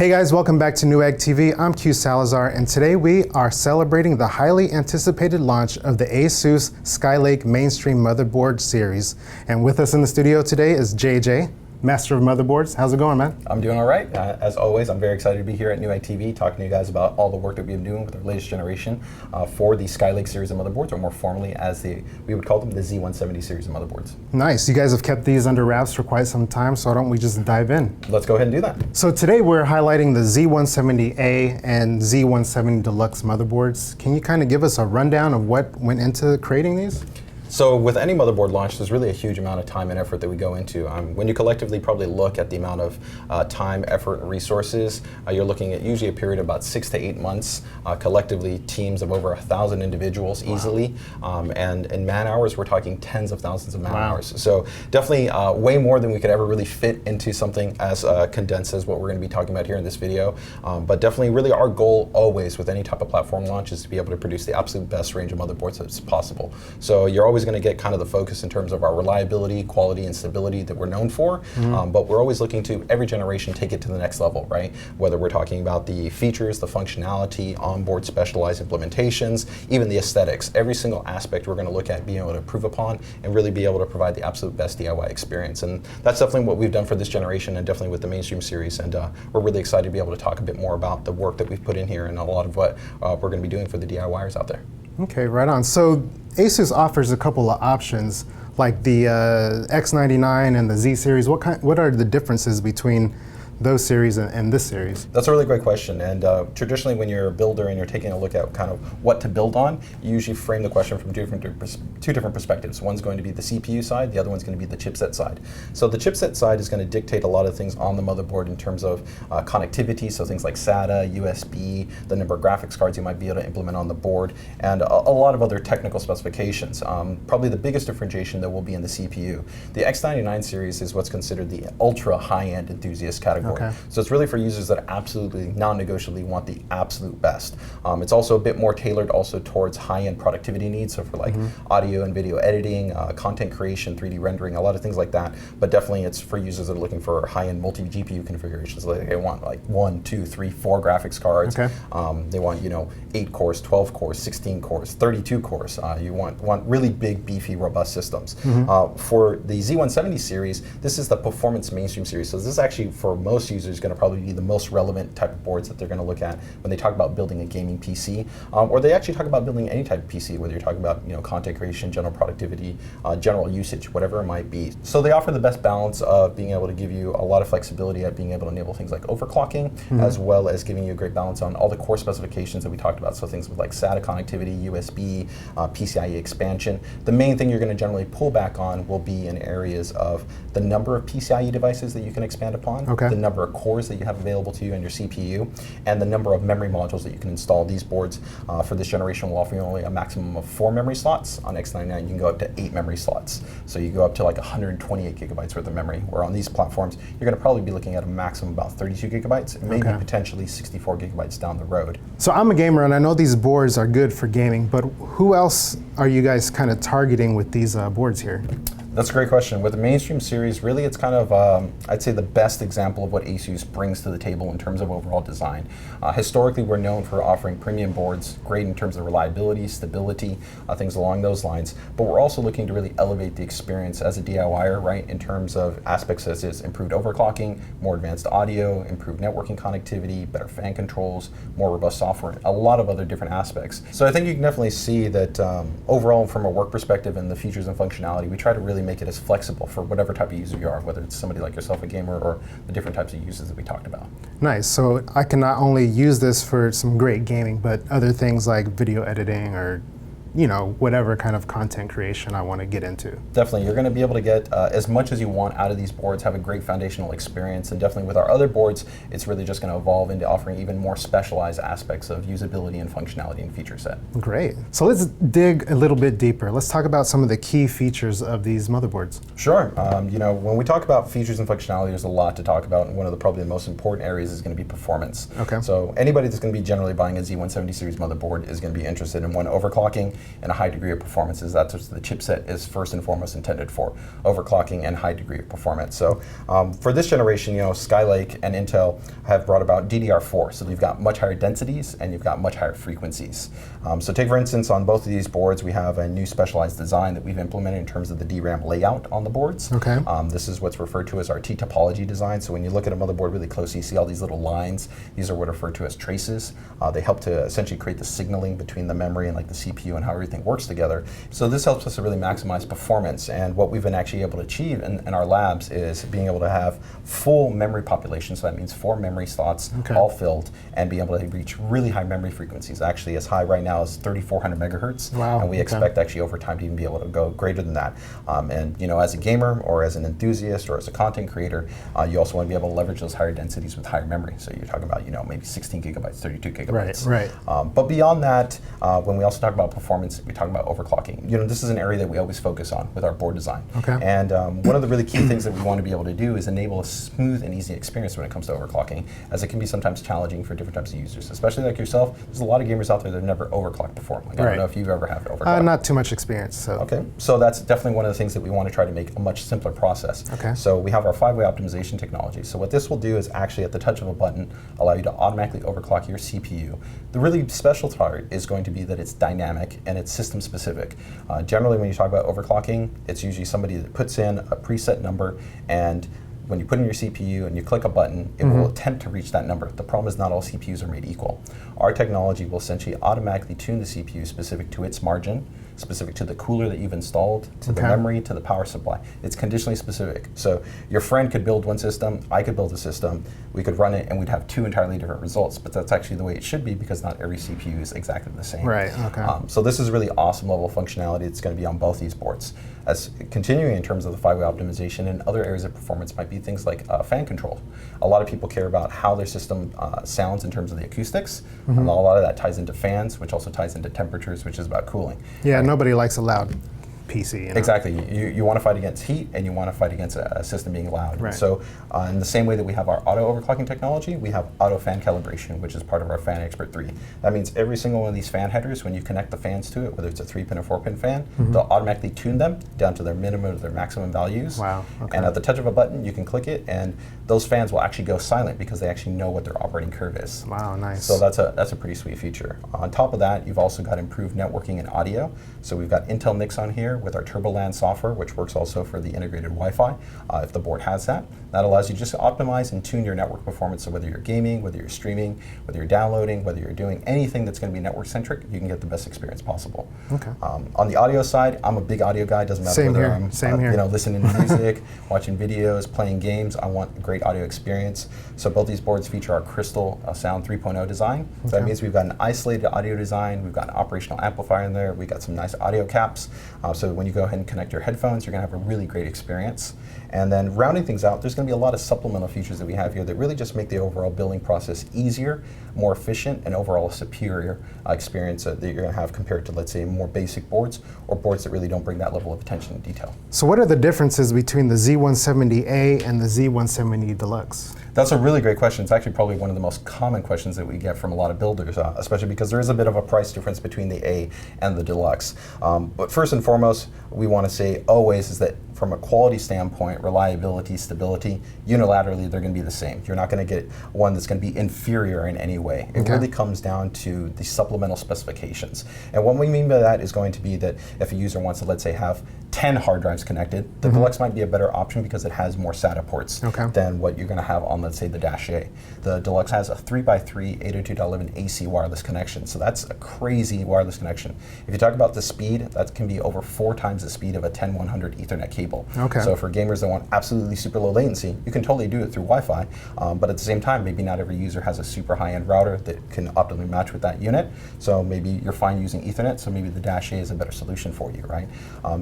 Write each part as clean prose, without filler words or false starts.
Hey guys, welcome back to Newegg TV. I'm Q Salazar, and today we are celebrating the highly anticipated launch of the ASUS Skylake Mainstream Motherboard series. And with us in the studio today is JJ, Master of Motherboards. How's it going, man? I'm doing all right. As always, I'm very excited to be here at Newegg TV talking to you guys about all the work that we've been doing with our latest generation for the Skylake series of motherboards, or more formally as we would call them the Z170 series of motherboards. Nice. You guys have kept these under wraps for quite some time, so why don't we just dive in? Let's go ahead and do that. So today we're highlighting the Z170-A and Z170-Deluxe motherboards. Can you kind of give us a rundown of what went into creating these? So with any motherboard launch, there's really a huge amount of time and effort that we go into. When you collectively probably look at the amount of time, effort, and resources, you're looking at usually a period of about 6 to 8 months, collectively teams of over 1,000 individuals easily, and in man hours, we're talking tens of thousands of man hours. So definitely way more than we could ever really fit into something as condensed as what we're going to be talking about here in this video. But definitely really our goal always with any type of platform launch is to be able to produce the absolute best range of motherboards that's possible. So you're always going to get kind of the focus in terms of our reliability, quality, and stability that we're known for, but we're always looking to every generation take it to the next level, right? Whether we're talking about the features, the functionality, onboard specialized implementations, even the aesthetics, every single aspect we're going to look at being able to improve upon and really be able to provide the absolute best DIY experience. And that's definitely what we've done for this generation and definitely with the mainstream series. And we're really excited to be able to talk a bit more about the work that we've put in here and a lot of what we're going to be doing for the DIYers out there. Okay, right on. So ASUS offers a couple of options, like the X99 and the Z series. What are the differences between those series and this series? That's a really great question, and traditionally when you're a builder and you're taking a look at kind of what to build on, you usually frame the question from two different perspectives. One's going to be the CPU side, the other one's going to be the chipset side. So the chipset side is going to dictate a lot of things on the motherboard in terms of connectivity, so things like SATA, USB, the number of graphics cards you might be able to implement on the board, and a lot of other technical specifications. Probably the biggest differentiation that will be in the CPU. The X99 series is what's considered the ultra high-end enthusiast category. Okay. So it's really for users that absolutely non-negotiably want the absolute best. It's also a bit more tailored also towards high-end productivity needs, so for like audio and video editing, content creation, 3D rendering, a lot of things like that. But definitely it's for users that are looking for high-end multi-GPU configurations. Like they want like 1, 2, 3, 4 graphics cards. Okay. They want 8 cores, 12 cores, 16 cores, 32 cores. You want really big, beefy, robust systems. For the Z170 series, this is the performance mainstream series. So this is actually for most users going to probably be the most relevant type of boards that they're going to look at when they talk about building a gaming PC, or they actually talk about building any type of PC, whether you're talking about content creation, general productivity, general usage, whatever it might be. So they offer the best balance of being able to give you a lot of flexibility at being able to enable things like overclocking, as well as giving you a great balance on all the core specifications that we talked about. So things with like SATA connectivity, USB, PCIe expansion. The main thing you're going to generally pull back on will be in areas of the number of PCIe devices that you can expand upon, the number of cores that you have available to you in your CPU, and the number of memory modules that you can install. These boards for this generation will offer you only a maximum of 4 memory slots. On X99 you can go up to 8 memory slots. So you go up to like 128 gigabytes worth of memory, where on these platforms you're going to probably be looking at a maximum of about 32 gigabytes, maybe potentially 64 gigabytes down the road. So I'm a gamer and I know these boards are good for gaming, but who else are you guys kind of targeting with these boards here? That's a great question. With the mainstream series, really it's kind of, I'd say the best example of what ASUS brings to the table in terms of overall design. Historically, we're known for offering premium boards, great in terms of reliability, stability, things along those lines, but we're also looking to really elevate the experience as a DIYer, right, in terms of aspects such as improved overclocking, more advanced audio, improved networking connectivity, better fan controls, more robust software, a lot of other different aspects. So I think you can definitely see that overall from a work perspective and the features and functionality, we try to really make it as flexible for whatever type of user you are, whether it's somebody like yourself, a gamer, or the different types of users that we talked about. Nice. So I can not only use this for some great gaming, but other things like video editing or whatever kind of content creation I want to get into. Definitely, you're going to be able to get as much as you want out of these boards, have a great foundational experience, and definitely with our other boards, it's really just going to evolve into offering even more specialized aspects of usability and functionality and feature set. Great. So let's dig a little bit deeper. Let's talk about some of the key features of these motherboards. Sure. When we talk about features and functionality, there's a lot to talk about, and one of the probably the most important areas is going to be performance. Okay. So anybody that's going to be generally buying a Z170 series motherboard is going to be interested in overclocking, and a high degree of performance, as that's what the chipset is first and foremost intended for, overclocking and high degree of performance. So for this generation, Skylake and Intel have brought about DDR4, so you've got much higher densities and you've got much higher frequencies. So take for instance, on both of these boards, we have a new specialized design that we've implemented in terms of the DRAM layout on the boards. Okay. This is what's referred to as our T-Topology design. So when you look at a motherboard really closely, you see all these little lines. These are what are referred to as traces. They help to essentially create the signaling between the memory and like the CPU and how everything works together. So this helps us to really maximize performance. And what we've been actually able to achieve in our labs is being able to have full memory population. So that means 4 memory slots, all filled, and be able to reach really high memory frequencies. Actually, as high right now as 3,400 megahertz. Wow. And we expect actually over time to even be able to go greater than that. And as a gamer or as an enthusiast or as a content creator, you also want to be able to leverage those higher densities with higher memory. So you're talking about maybe 16 gigabytes, 32 gigabytes. Right. But beyond that, when we also talk about performance, we talk about overclocking. This is an area that we always focus on with our board design. Okay. And one of the really key things that we want to be able to do is enable a smooth and easy experience when it comes to overclocking, as it can be sometimes challenging for different types of users, especially like yourself. There's a lot of gamers out there that have never overclocked before. I don't know if you've ever had overclock. Not too much experience. So. Okay, so that's definitely one of the things that we want to try to make a much simpler process. Okay. So we have our 5-way optimization technology. So what this will do is actually at the touch of a button allow you to automatically overclock your CPU. The really special part is going to be that it's dynamic and it's system specific. Generally when you talk about overclocking, it's usually somebody that puts in a preset number, and when you put in your CPU and you click a button, it will attempt to reach that number. The problem is not all CPUs are made equal. Our technology will essentially automatically tune the CPU specific to its margin, specific to the cooler that you've installed, to the memory, to the power supply. It's conditionally specific. So your friend could build one system, I could build a system, we could run it, and we'd have 2 entirely different results. But that's actually the way it should be, because not every CPU is exactly the same. Right, okay. So this is really awesome level of functionality that's going to be on both these boards. As continuing in terms of the 5-way optimization, and other areas of performance might be things like fan control. A lot of people care about how their system sounds in terms of the acoustics, and a lot of that ties into fans, which also ties into temperatures, which is about cooling. Yeah, nobody likes a loud PC. Exactly. You want to fight against heat, and you want to fight against a system being loud. Right. So in the same way that we have our auto overclocking technology, we have auto fan calibration, which is part of our Fan Xpert 3. That means every single one of these fan headers, when you connect the fans to it, whether it's a 3-pin or 4-pin fan, they'll automatically tune them down to their minimum or their maximum values. Wow. Okay. And at the touch of a button, you can click it, and those fans will actually go silent because they actually know what their operating curve is. Wow, nice. So that's a pretty sweet feature. On top of that, you've also got improved networking and audio. So we've got Intel NICs on here with our TurboLAN software, which works also for the integrated Wi-Fi, if the board has that. That allows you just to optimize and tune your network performance. So whether you're gaming, whether you're streaming, whether you're downloading, whether you're doing anything that's going to be network centric, you can get the best experience possible. Okay. On the audio side, I'm a big audio guy. Doesn't matter Same whether here. I'm listening to music, watching videos, playing games. I want a great audio experience. So both these boards feature our Crystal Sound 3.0 design. So that means we've got an isolated audio design. We've got an operational amplifier in there. We've got some nice audio caps. So when you go ahead and connect your headphones, you're going to have a really great experience. And then rounding things out, there's going to be a lot of supplemental features that we have here that really just make the overall building process easier, more efficient, and overall a superior experience that you're going to have compared to, let's say, more basic boards or boards that really don't bring that level of attention to detail. So what are the differences between the Z170-A and the Z170-Deluxe? That's a really great question. It's actually probably one of the most common questions that we get from a lot of builders, especially because there is a bit of a price difference between the A and the Deluxe. But first and foremost, we want to say always is that from a quality standpoint, reliability, stability, unilaterally they're going to be the same. You're not going to get one that's going to be inferior in any way. It really comes down to the supplemental specifications. And what we mean by that is going to be that if a user wants to, let's say, have 10 hard drives connected, the Deluxe might be a better option because it has more SATA ports than what you're going to have on, let's say, the Dash A. The Deluxe has a 3x3 802.11 AC wireless connection, so that's a crazy wireless connection. If you talk about the speed, that can be over 4 times the speed of a 10100 Ethernet cable. So for gamers that want absolutely super low latency, you can totally do it through Wi-Fi, but at the same time, maybe not every user has a super high-end router that can optimally match with that unit, so maybe you're fine using Ethernet, so maybe the Dash A is a better solution for you, right?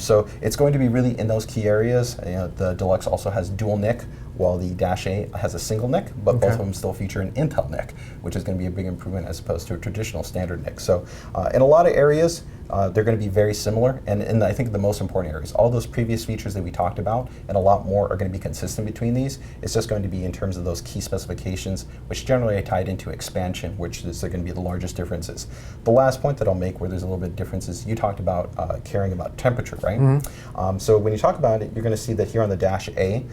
So it's going to be really in those key areas. The Deluxe also has dual NIC while the Dash A has a single NIC, but both of them still feature an Intel NIC, which is going to be a big improvement as opposed to a traditional standard NIC. So in a lot of areas, they're going to be very similar, and in I think the most important areas, all those previous features that we talked about and a lot more are going to be consistent between these. It's just going to be in terms of those key specifications, which generally are tied into expansion, which is going to be the largest differences. The last point that I'll make where there's a little bit of difference is you talked about caring about temperature, right? So when you talk about it, you're going to see that here on the Dash A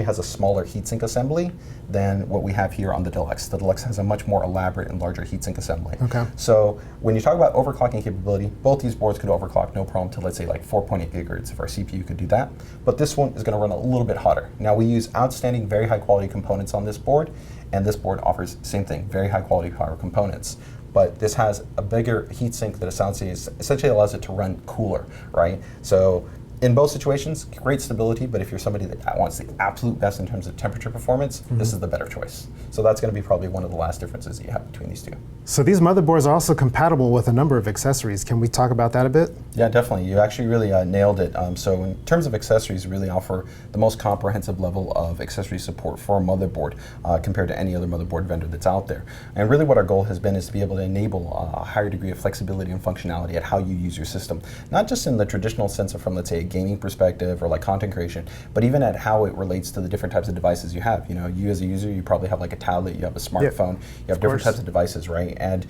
has a smaller heatsink assembly than what we have here on the Deluxe. The Deluxe has a much more elaborate and larger heatsink assembly. So when you talk about overclocking capability, both these boards could overclock no problem to, let's say, like 4.8 gigahertz if our CPU could do that. But this one is going to run a little bit hotter. Now we use outstanding, very high quality components on this board, and this board offers same thing, very high quality power components. But this has a bigger heatsink that essentially allows it to run cooler, right? So in both situations, great stability, but if you're somebody that wants the absolute best in terms of temperature performance, this is the better choice. So that's going to be probably one of the last differences that you have between these two. So these motherboards are also compatible with a number of accessories. Can we talk about that a bit? Yeah, definitely. You actually really nailed it. So in terms of accessories, really offer the most comprehensive level of accessory support for a motherboard compared to any other motherboard vendor that's out there. And really what our goal has been is to be able to enable a higher degree of flexibility and functionality at how you use your system. Not just in the traditional sense of from, let's say, a gaming perspective or like content creation, but even at how it relates to the different types of devices you have. You know, you as a user, you probably have like a tablet, you have a smartphone, you have different types of devices, right? And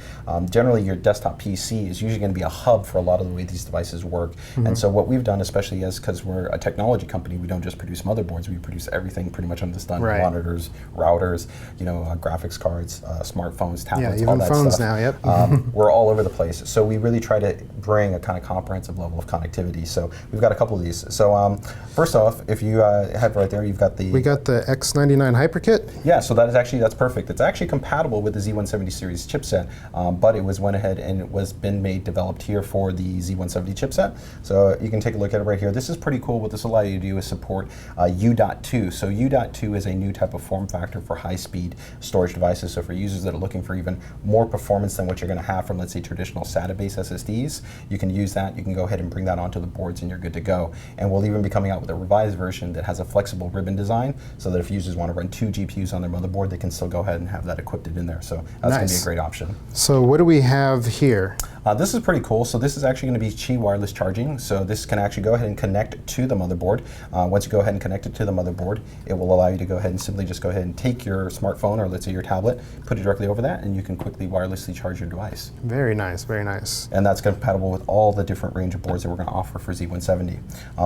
generally your desktop PC is usually going to be a hub for a lot of the way these devices work. And so what we've done, especially because we're a technology company, we don't just produce motherboards, we produce everything pretty much under the sun, monitors, routers, you know, graphics cards, smartphones, tablets, all that phones stuff. Now, we're all over the place. So we really try to bring a kind of comprehensive level of connectivity. So we've got a couple of these. So first off, if you have right there, you've got the... We got the X99 Hyper Kit. Yeah, so that's perfect. It's actually compatible with the Z170 series chipset, but it went ahead and it was developed here for the Z170 chipset. So you can take a look at it right here. This is pretty cool. What this will allow you to do is support U.2. So U.2 is a new type of form factor for high-speed storage devices. So for users that are looking for even more performance than what you're going to have from, let's say, traditional SATA-based SSDs, you can use that. You can go ahead and bring that onto the boards and you're good to go. And we'll even be coming out with a revised version that has a flexible ribbon design so that if users want to run 2 GPUs on their motherboard, they can still go ahead and have that equipped in there. So that's going to be a great option. So what do we have here? This is pretty cool. So this is actually going to be Qi wireless charging. So this can actually go ahead and connect to the motherboard. Once you go ahead and connect it to the motherboard, it will allow you to go ahead and simply just go ahead and take your smartphone or let's say your tablet, put it directly over that, and you can quickly wirelessly charge your device. Very nice, very nice. And that's compatible with all the different range of boards that we're going to offer for Z170.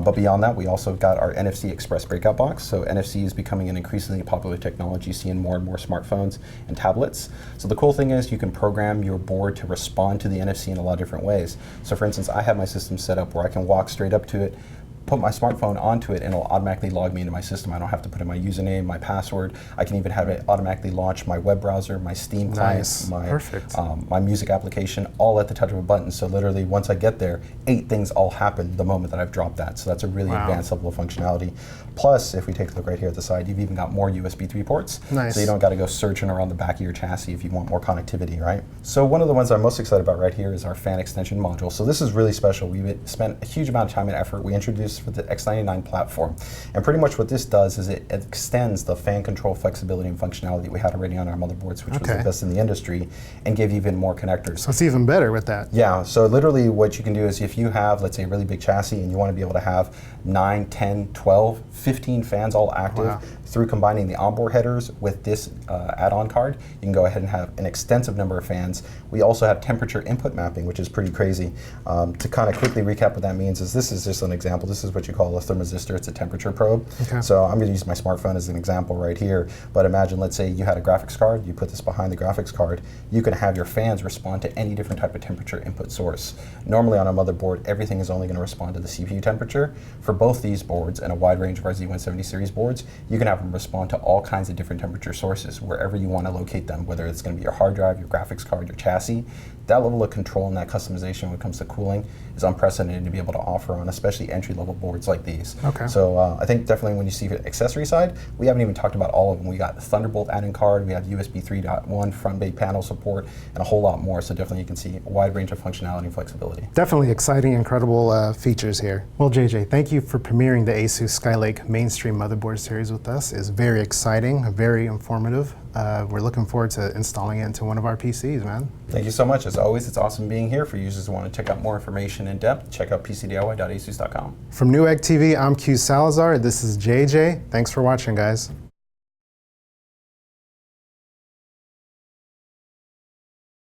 But beyond that, we also got our NFC Express breakout box. So NFC is becoming an increasingly popular technology you see in more and more smartphones and tablets. So the cool thing is you can program your board to respond to the NFC in a lot of different ways. So for instance, I have my system set up where I can walk straight up to it, put my smartphone onto it, and it'll automatically log me into my system. I don't have to put in my username, my password. I can even have it automatically launch my web browser, my Steam client, my music application, all at the touch of a button. So literally, once I get there, 8 things all happen the moment that I've dropped that. So that's a really advanced level of functionality. Plus, if we take a look right here at the side, you've even got more USB 3 ports. So you don't got to go searching around the back of your chassis if you want more connectivity, right? So one of the ones I'm most excited about right here is our fan extension module. So this is really special. We spent a huge amount of time and effort. We introduced for the X99 platform. And pretty much what this does is it extends the fan control flexibility and functionality we had already on our motherboards, which was the best in the industry, and gave you even more connectors. So it's even better with that. Yeah, so literally what you can do is if you have, let's say, a really big chassis and you want to be able to have 9, 10, 12, 15 fans all active through combining the onboard headers with this add-on card, you can go ahead and have an extensive number of fans. We also have temperature input mapping, which is pretty crazy. To kind of quickly recap what that means is this is just an example. This is what you call a thermistor. It's a temperature probe. So I'm going to use my smartphone as an example right here. But imagine, let's say you had a graphics card. You put this behind the graphics card. You can have your fans respond to any different type of temperature input source. Normally on a motherboard, everything is only going to respond to the CPU temperature. For both these boards and a wide range of our Z170 series boards, you can have them respond to all kinds of different temperature sources wherever you want to locate them, whether it's going to be your hard drive, your graphics card, your chassis. That level of control and that customization when it comes to cooling is unprecedented to be able to offer on especially entry-level boards like these. Okay. So I think definitely when you see the accessory side, we haven't even talked about all of them. We got Thunderbolt add-in card, we have USB 3.1 front bay panel support, and a whole lot more. So definitely you can see a wide range of functionality and flexibility. Definitely exciting, incredible features here. Well, JJ, thank you for premiering the ASUS Skylake mainstream motherboard series with us. It's very exciting, very informative. We're looking forward to installing it into one of our PCs, man. Thank you so much. As always, it's awesome being here. For users who want to check out more information in depth, check out pcdiy.asus.com. From Newegg TV, I'm Q Salazar. This is JJ. Thanks for watching, guys.